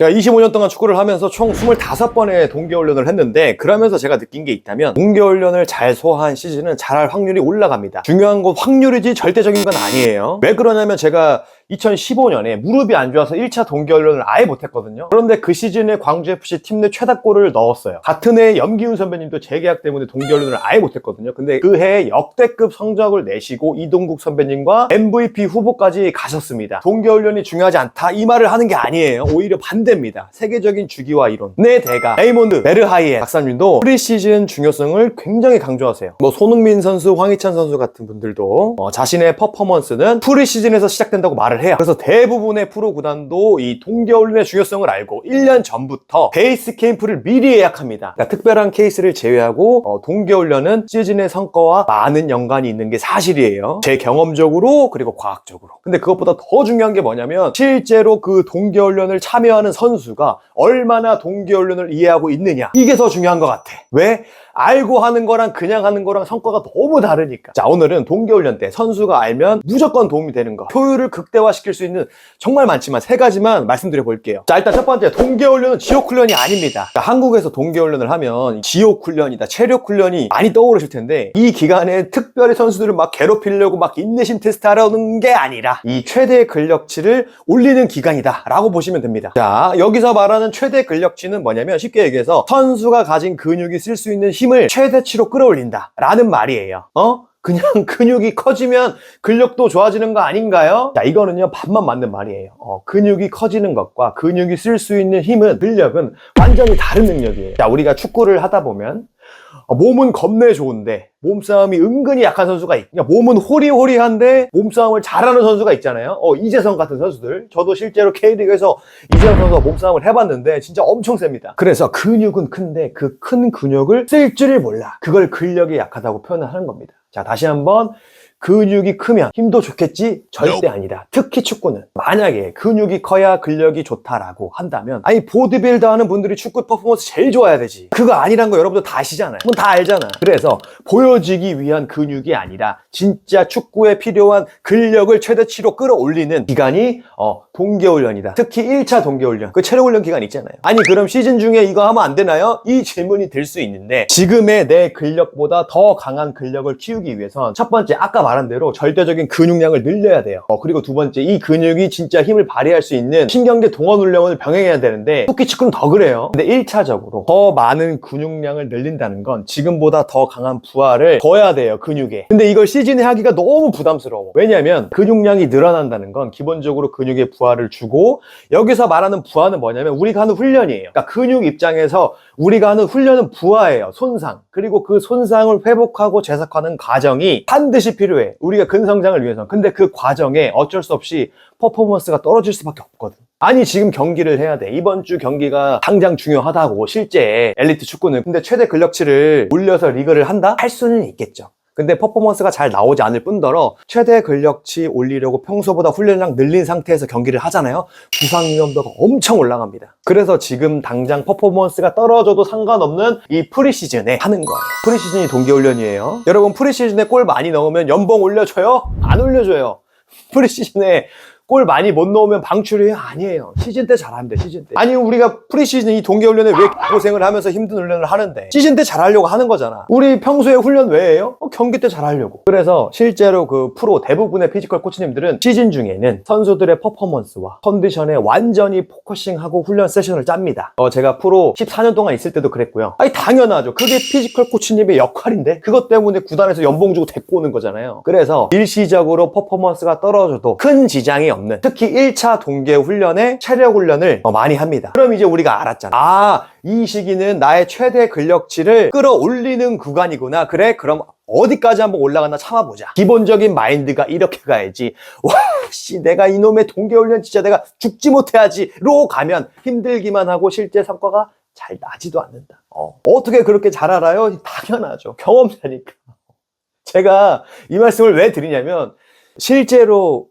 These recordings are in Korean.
제가 25년 동안 축구를 하면서 총 25번의 동계훈련을 했는데, 그러면서 제가 느낀 게 있다면 동계훈련을 잘 소화한 시즌은 잘할 확률이 올라갑니다. 중요한 건 확률이지 절대적인 건 아니에요. 왜 그러냐면 제가 2015년에 무릎이 안 좋아서 1차 동계훈련을 아예 못했거든요. 그런데 그 시즌에 광주FC 팀 내 최다골을 넣었어요. 같은 해에 염기훈 선배님도 재계약 때문에 동계훈련을 아예 못했거든요. 근데 그 해에 역대급 성적을 내시고 이동국 선배님과 MVP 후보까지 가셨습니다. 동계훈련이 중요하지 않다 이 말을 하는 게 아니에요. 오히려 반대입니다. 세계적인 주기와 이론의 대가 레이몬드 베르하이에 박사님도 프리시즌 중요성을 굉장히 강조하세요. 손흥민 선수, 황희찬 선수 같은 분들도 자신의 퍼포먼스는 프리시즌에서 시작된다고 말을 해요. 그래서 대부분의 프로 구단도 이 동계훈련의 중요성을 알고 1년 전부터 베이스 캠프를 미리 예약합니다. 그러니까 특별한 케이스를 제외하고 동계훈련은 시즌의 성과와 많은 연관이 있는 게 사실이에요. 제 경험적으로 그리고 과학적으로. 근데 그것보다 더 중요한 게 뭐냐면 실제로 그 동계훈련을 참여하는 선수가 얼마나 동계훈련을 이해하고 있느냐, 이게 더 중요한 것 같아. 왜? 알고 하는 거랑 그냥 하는 거랑 성과가 너무 다르니까. 자, 오늘은 동계훈련 때 선수가 알면 무조건 도움이 되는 거, 효율을 극대화시킬 수 있는 정말 많지만 3가지만 말씀드려 볼게요. 자, 일단 첫 번째, 동계훈련은 지옥훈련이 아닙니다. 자, 한국에서 동계훈련을 하면 지옥훈련이다, 체력훈련이 많이 떠오르실 텐데, 이 기간에 특별히 선수들을 막 괴롭히려고 막 인내심 테스트 하려는 게 아니라 이 최대 근력치를 올리는 기간이다 라고 보시면 됩니다. 자, 여기서 말하는 최대 근력치는 뭐냐면 쉽게 얘기해서 선수가 가진 근육이 쓸 수 있는 힘을 최대치로 끌어올린다 라는 말이에요. 그냥 근육이 커지면 근력도 좋아지는 거 아닌가요? 자, 이거는요 반만 맞는 말이에요. 근육이 커지는 것과 근육이 쓸 수 있는 힘은, 근력은 완전히 다른 능력이에요. 자, 우리가 축구를 하다 보면 몸은 겁내 좋은데 몸싸움이 은근히 약한 선수가 있고, 몸은 호리호리한데 몸싸움을 잘하는 선수가 있잖아요. 이재성 같은 선수들. 저도 실제로 K리그에서 이재성 선수와 몸싸움을 해봤는데 진짜 엄청 셉니다. 그래서 근육은 큰데 그 큰 근육을 쓸 줄을 몰라. 그걸 근력이 약하다고 표현을 하는 겁니다. 자, 다시 한번, 근육이 크면 힘도 좋겠지? 절대 아니다. 특히 축구는 만약에 근육이 커야 근력이 좋다라고 한다면, 아니 보디빌더 하는 분들이 축구 퍼포먼스 제일 좋아야 되지. 그거 아니란 거 여러분들 다 아시잖아요. 그건 다 알잖아. 그래서 보여지기 위한 근육이 아니라 진짜 축구에 필요한 근력을 최대치로 끌어올리는 기간이 동계훈련이다. 특히 1차 동계훈련, 그 체력훈련 기간 있잖아요. 아니 그럼 시즌 중에 이거 하면 안 되나요? 이 질문이 들 수 있는데, 지금의 내 근력보다 더 강한 근력을 키우기 위해선 첫 번째, 아까 말한 대로 절대적인 근육량을 늘려야 돼요. 그리고 두 번째, 이 근육이 진짜 힘을 발휘할 수 있는 신경계 동원 훈련을 병행해야 되는데, 토끼 축구는 더 그래요. 근데 1차적으로 더 많은 근육량을 늘린다는 건 지금보다 더 강한 부하를 더해야 돼요, 근육에. 근데 이걸 시즌에 하기가 너무 부담스러워. 왜냐면 근육량이 늘어난다는 건 기본적으로 근육에 부하를 주고, 여기서 말하는 부하는 뭐냐면 우리가 하는 훈련이에요. 그러니까 근육 입장에서 우리가 하는 훈련은 부하예요. 손상. 그리고 그 손상을 회복하고 재석하는 과정이 반드시 필요해. 우리가 근성장을 위해서. 근데 그 과정에 어쩔 수 없이 퍼포먼스가 떨어질 수밖에 없거든. 아니 지금 경기를 해야 돼. 이번 주 경기가 당장 중요하다고, 실제 엘리트 축구는. 근데 최대 근력치를 올려서 리그를 한다? 할 수는 있겠죠. 근데 퍼포먼스가 잘 나오지 않을 뿐더러 최대 근력치 올리려고 평소보다 훈련량 늘린 상태에서 경기를 하잖아요. 부상 위험도가 엄청 올라갑니다. 그래서 지금 당장 퍼포먼스가 떨어져도 상관없는 이 프리시즌에 하는 거예요. 프리시즌이 동계훈련이에요. 여러분, 프리시즌에 골 많이 넣으면 연봉 올려줘요? 안 올려줘요. 프리시즌에 골 많이 못 넣으면 방출이에요? 아니에요. 시즌 때 잘하면 돼, 시즌 때. 아니 우리가 프리시즌 이 동계훈련에 왜 고생을 하면서 힘든 훈련을 하는데 시즌 때 잘하려고 하는 거잖아. 우리 평소에 훈련 왜 해요? 경기 때 잘하려고. 그래서 실제로 그 프로 대부분의 피지컬 코치님들은 시즌 중에는 선수들의 퍼포먼스와 컨디션에 완전히 포커싱하고 훈련 세션을 짭니다. 제가 프로 14년 동안 있을 때도 그랬고요. 아니 당연하죠. 그게 피지컬 코치님의 역할인데, 그것 때문에 구단에서 연봉 주고 데리고 오는 거잖아요. 그래서 일시적으로 퍼포먼스가 떨어져도 큰 지장이 없는, 특히 1차 동계훈련에 체력훈련을 많이 합니다. 그럼 이제 우리가 알았잖아. 이 시기는 나의 최대 근력치를 끌어올리는 구간이구나. 그래, 그럼 어디까지 한번 올라가나 참아보자. 기본적인 마인드가 이렇게 가야지. 와, 내가 이놈의 동계훈련 진짜 내가 죽지 못해야지로 가면 힘들기만 하고 실제 성과가 잘 나지도 않는다. 어떻게 그렇게 잘 알아요? 당연하죠. 경험자니까. 제가 이 말씀을 왜 드리냐면, 실제로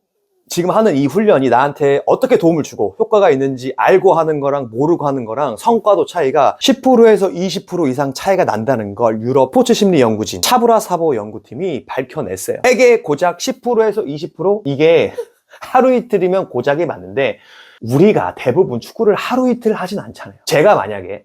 지금 하는 이 훈련이 나한테 어떻게 도움을 주고 효과가 있는지 알고 하는 거랑 모르고 하는 거랑 성과도 차이가 10%에서 20% 이상 차이가 난다는 걸 유럽 스포츠 심리 연구진 차브라 사보 연구팀이 밝혀냈어요. 세계 고작 10%에서 20%? 이게 하루 이틀이면 고작이 맞는데 우리가 대부분 축구를 하루 이틀 하진 않잖아요. 제가 만약에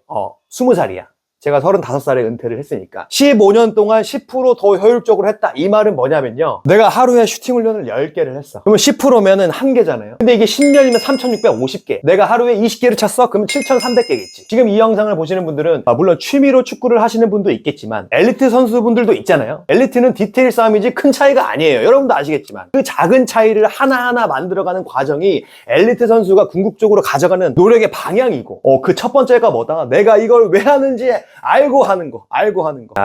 20살이야. 제가 35살에 은퇴를 했으니까 15년 동안 10% 더 효율적으로 했다. 이 말은 뭐냐면요, 내가 하루에 슈팅 훈련을 10개를 했어. 그러면 10%면은 1개잖아요. 근데 이게 10년이면 3650개. 내가 하루에 20개를 찼어? 그러면 7300개겠지. 지금 이 영상을 보시는 분들은 물론 취미로 축구를 하시는 분도 있겠지만 엘리트 선수분들도 있잖아요. 엘리트는 디테일 싸움이지 큰 차이가 아니에요. 여러분도 아시겠지만 그 작은 차이를 하나하나 만들어가는 과정이 엘리트 선수가 궁극적으로 가져가는 노력의 방향이고, 그 첫 번째가 뭐다? 내가 이걸 왜 하는지 알고 하는 거.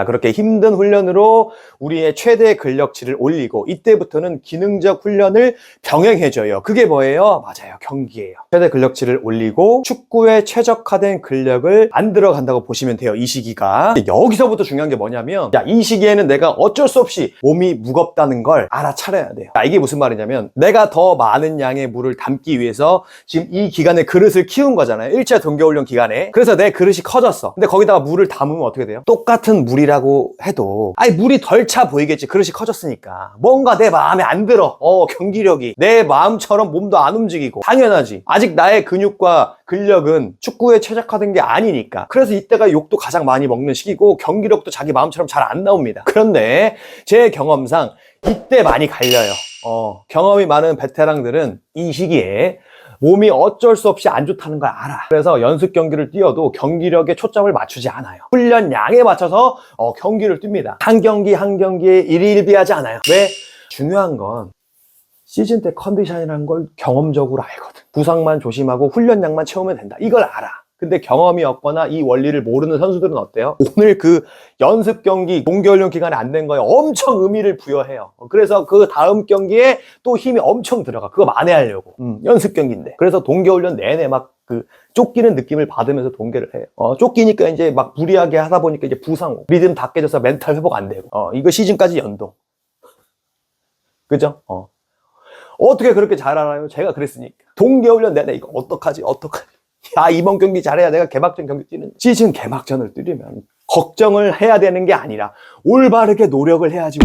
그렇게 힘든 훈련으로 우리의 최대 근력치를 올리고, 이때부터는 기능적 훈련을 병행해줘요. 그게 뭐예요? 맞아요, 경기예요. 최대 근력치를 올리고 축구에 최적화된 근력을 만들어 간다고 보시면 돼요, 이 시기가. 여기서부터 중요한 게 뭐냐면, 이 시기에는 내가 어쩔 수 없이 몸이 무겁다는 걸 알아차려야 돼요. 이게 무슨 말이냐면, 내가 더 많은 양의 물을 담기 위해서 지금 이 기간에 그릇을 키운 거잖아요. 1차 동계훈련 기간에. 그래서 내 그릇이 커졌어. 근데 거기다가 물을 담으면 어떻게 돼요? 똑같은 물이라고 해도 물이 덜 차 보이겠지. 그릇이 커졌으니까. 뭔가 내 마음에 안 들어. 경기력이 내 마음처럼 몸도 안 움직이고. 당연하지. 아직 나의 근육과 근력은 축구에 최적화된 게 아니니까. 그래서 이때가 욕도 가장 많이 먹는 시기고, 경기력도 자기 마음처럼 잘 안 나옵니다. 그런데 제 경험상 이때 많이 갈려요. 경험이 많은 베테랑들은 이 시기에 몸이 어쩔 수 없이 안 좋다는 걸 알아. 그래서 연습 경기를 뛰어도 경기력에 초점을 맞추지 않아요. 훈련량에 맞춰서 경기를 뜁니다. 한 경기에 일희일비하지 않아요. 왜? 중요한 건 시즌 때 컨디션이라는 걸 경험적으로 알거든. 부상만 조심하고 훈련량만 채우면 된다. 이걸 알아. 근데 경험이 없거나 이 원리를 모르는 선수들은 어때요? 오늘 그 연습 경기, 동계훈련 기간에 안 된 거에 엄청 의미를 부여해요. 그래서 그 다음 경기에 또 힘이 엄청 들어가. 그거 만회하려고. 연습 경기인데. 그래서 동계훈련 내내 막 쫓기는 느낌을 받으면서 동계를 해요. 쫓기니까 이제 막 무리하게 하다 보니까 이제 부상 오고, 리듬 다 깨져서 멘탈 회복 안 되고. 이거 시즌까지 연동. 그죠? 어떻게 그렇게 잘 알아요? 제가 그랬으니까. 동계훈련 내내 이거 어떡하지? 이번 경기 잘해야 내가 개막전 경기 뛰는. 시즌 개막전을 뛰려면 걱정을 해야 되는 게 아니라 올바르게 노력을 해야지.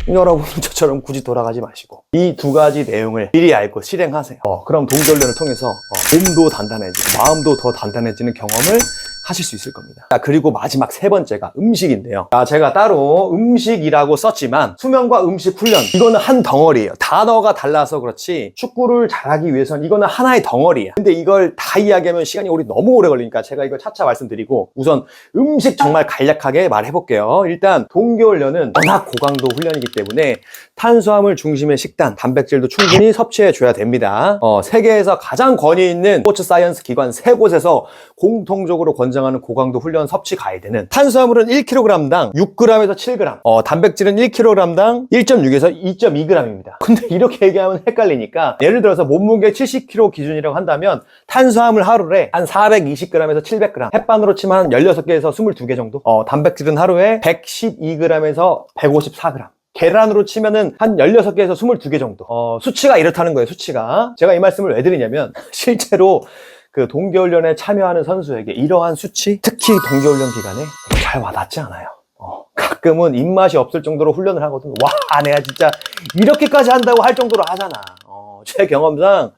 여러분, 저처럼 굳이 돌아가지 마시고 이 두 가지 내용을 미리 알고 실행하세요. 그럼 동계훈련을 통해서 몸도 단단해지고 마음도 더 단단해지는 경험을 하실 수 있을 겁니다. 그리고 마지막 세 번째가 음식인데요. 제가 따로 음식이라고 썼지만 수면과 음식 훈련, 이거는 한 덩어리예요. 단어가 달라서 그렇지 축구를 잘하기 위해서는 이거는 하나의 덩어리야. 근데 이걸 다 이야기하면 시간이 우리 너무 오래 걸리니까 제가 이걸 차차 말씀드리고, 우선 음식 정말 간략하게 말해볼게요. 일단 동계훈련은 워낙 고강도 훈련이기 때문에 탄수화물 중심의 식단, 단백질도 충분히 섭취해줘야 됩니다. 세계에서 가장 권위 있는 스포츠 사이언스 기관 3곳에서 공통적으로 권장하는 고강도 훈련 섭취 가이드는 탄수화물은 1kg당 6g에서 7g, 단백질은 1kg당 1.6에서 2.2g입니다. 근데 이렇게 얘기하면 헷갈리니까, 예를 들어서 몸무게 70kg 기준이라고 한다면 탄수화물 하루에 한 420g에서 700g, 햇반으로 치면 한 16개에서 22개 정도, 단백질은 하루에 112g에서 154g, 계란으로 치면은 한 16개에서 22개 정도. 수치가 이렇다는 거예요, 수치가. 제가 이 말씀을 왜 드리냐면, 실제로 그 동계훈련에 참여하는 선수에게 이러한 수치, 특히 동계훈련 기간에 잘 와닿지 않아요. 가끔은 입맛이 없을 정도로 훈련을 하거든. 와, 내가 진짜 이렇게까지 한다고 할 정도로 하잖아. 제 경험상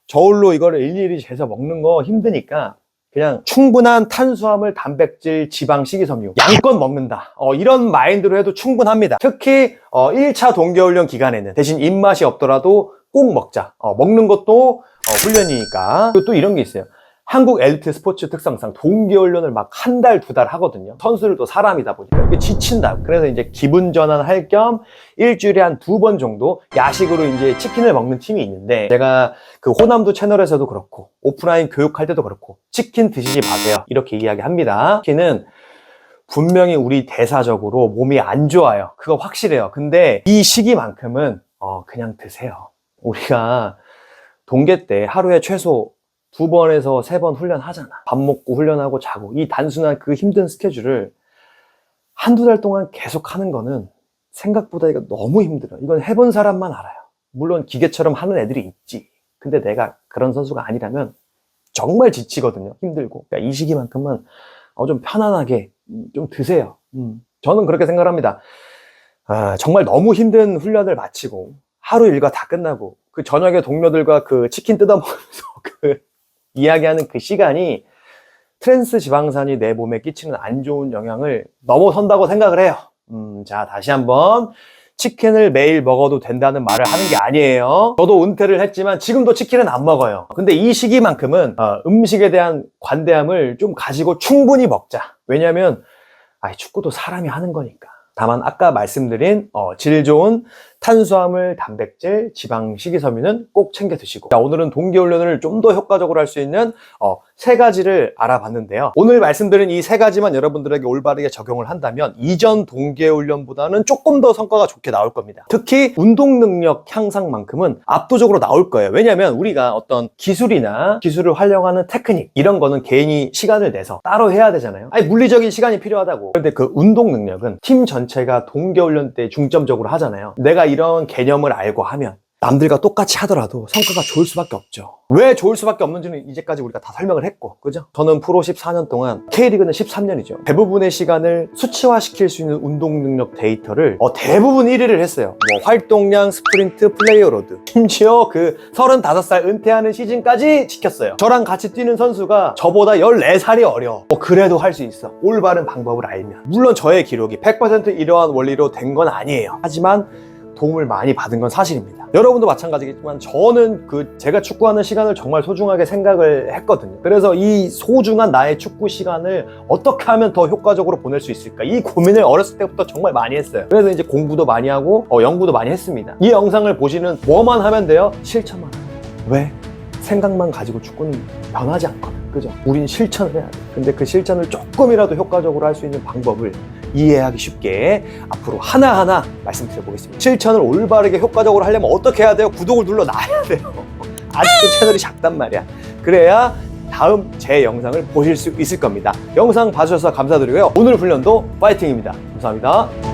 저울로 이거를 일일이 재서 먹는 거 힘드니까 그냥 충분한 탄수화물, 단백질, 지방, 식이섬유 양껏 먹는다, 이런 마인드로 해도 충분합니다. 특히 1차 동계훈련 기간에는 대신 입맛이 없더라도 꼭 먹자. 먹는 것도 훈련이니까. 그리고 또 이런 게 있어요. 한국 엘리트 스포츠 특성상 동계훈련을 막 한 달, 2달 하거든요. 선수들도 사람이다 보니까 이게 지친다. 그래서 이제 기분 전환할 겸 일주일에 한 2번 정도 야식으로 이제 치킨을 먹는 팀이 있는데, 제가 그 호남도 채널에서도 그렇고 오프라인 교육할 때도 그렇고 치킨 드시지 마세요, 이렇게 이야기합니다. 치킨은 분명히 우리 대사적으로 몸이 안 좋아요. 그거 확실해요. 근데 이 시기만큼은 그냥 드세요. 우리가 동계 때 하루에 최소 2번에서 3번 훈련하잖아. 밥 먹고 훈련하고 자고, 이 단순한 그 힘든 스케줄을 한두 달 동안 계속 하는 거는 생각보다 이거 너무 힘들어. 이건 해본 사람만 알아요. 물론 기계처럼 하는 애들이 있지. 근데 내가 그런 선수가 아니라면 정말 지치거든요. 힘들고. 그러니까 이 시기만큼은 좀 편안하게 좀 드세요. 저는 그렇게 생각합니다. 정말 너무 힘든 훈련을 마치고 하루 일과 다 끝나고 그 저녁에 동료들과 그 치킨 뜯어먹으면서 그 이야기하는 그 시간이 트랜스 지방산이 내 몸에 끼치는 안 좋은 영향을 넘어선다고 생각을 해요. 자, 다시 한번. 치킨을 매일 먹어도 된다는 말을 하는 게 아니에요. 저도 은퇴를 했지만 지금도 치킨은 안 먹어요. 근데 이 시기만큼은 음식에 대한 관대함을 좀 가지고 충분히 먹자. 왜냐면 축구도 사람이 하는 거니까. 다만 아까 말씀드린 질 좋은 탄수화물, 단백질, 지방, 식이섬유는 꼭 챙겨 드시고. 자, 오늘은 동계훈련을 좀 더 효과적으로 할 수 있는 세 가지를 알아봤는데요. 오늘 말씀드린 이 세 가지만 여러분들에게 올바르게 적용을 한다면 이전 동계훈련보다는 조금 더 성과가 좋게 나올 겁니다. 특히 운동 능력 향상만큼은 압도적으로 나올 거예요. 왜냐하면 우리가 어떤 기술이나 기술을 활용하는 테크닉 이런 거는 개인이 시간을 내서 따로 해야 되잖아요. 물리적인 시간이 필요하다고. 그런데 그 운동 능력은 팀 전체가 동계훈련 때 중점적으로 하잖아요. 내가 이런 개념을 알고 하면 남들과 똑같이 하더라도 성과가 좋을 수밖에 없죠. 왜 좋을 수밖에 없는지는 이제까지 우리가 다 설명을 했고, 그죠? 저는 프로 14년 동안 K리그는 13년이죠. 대부분의 시간을 수치화시킬 수 있는 운동 능력 데이터를 대부분 1위를 했어요. 활동량, 스프린트, 플레이어로드. 심지어 그 35살 은퇴하는 시즌까지 지켰어요. 저랑 같이 뛰는 선수가 저보다 14살이 어려. 그래도 할 수 있어. 올바른 방법을 알면. 물론 저의 기록이 100% 이러한 원리로 된 건 아니에요. 하지만 도움을 많이 받은 건 사실입니다. 여러분도 마찬가지겠지만 저는 제가 축구하는 시간을 정말 소중하게 생각을 했거든요. 그래서 이 소중한 나의 축구 시간을 어떻게 하면 더 효과적으로 보낼 수 있을까, 이 고민을 어렸을 때부터 정말 많이 했어요. 그래서 이제 공부도 많이 하고 연구도 많이 했습니다. 이 영상을 보시는 뭐만 하면 돼요? 실천만 하면 돼요. 왜? 생각만 가지고 축구는 변하지 않거든. 그죠? 우린 실천을 해야 돼. 근데 그 실천을 조금이라도 효과적으로 할 수 있는 방법을 이해하기 쉽게 앞으로 하나하나 말씀드려 보겠습니다. 실천을 올바르게 효과적으로 하려면 어떻게 해야 돼요? 구독을 눌러 놔야 돼요. 아직도 채널이 작단 말이야. 그래야 다음 제 영상을 보실 수 있을 겁니다. 영상 봐주셔서 감사드리고요. 오늘 훈련도 파이팅입니다. 감사합니다.